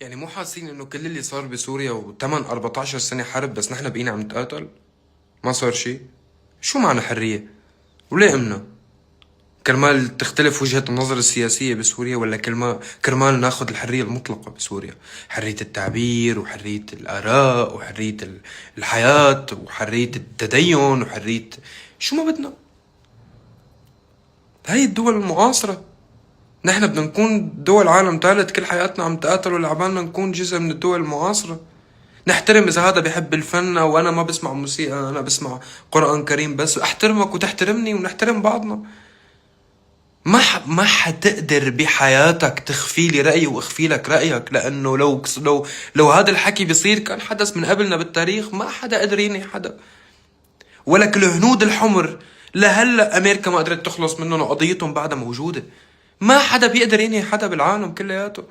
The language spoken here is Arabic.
يعني مو حاسين انه كل اللي صار بسوريا وتمن 14 سنة حرب بس نحن بقينا عم نتقاتل؟ ما صار شي؟ شو معنى حرية؟ وليه امنا؟ كرمال تختلف وجهة النظر السياسية بسوريا ولا كرمال ناخذ الحرية المطلقة بسوريا؟ حرية التعبير وحرية الآراء وحرية الحياة وحرية التدين وحرية شو ما بدنا. هاي الدول المعاصرة نحن بدنا نكون دول عالم ثالث كل حياتنا عم تقاتل ولعبالنا نكون جزء من الدول المعاصرة. نحترم إذا هذا بحب الفن أو أنا ما بسمع موسيقى، أنا بسمع قرآن كريم بس، أحترمك وتحترمني ونحترم بعضنا. ما حتقدر بحياتك تخفي لي رأيي واخفي لك رأيك، لأنه لو هذا الحكي بيصير كان حدث من قبلنا بالتاريخ ما حدا قدر ينهي حدا. ولك الهنود الحمر لهلا أمريكا ما قدرت تخلص منهم وقضيتهم بعدها موجودة. ما حدا بيقدر ينهي حدا بالعالم كلياته.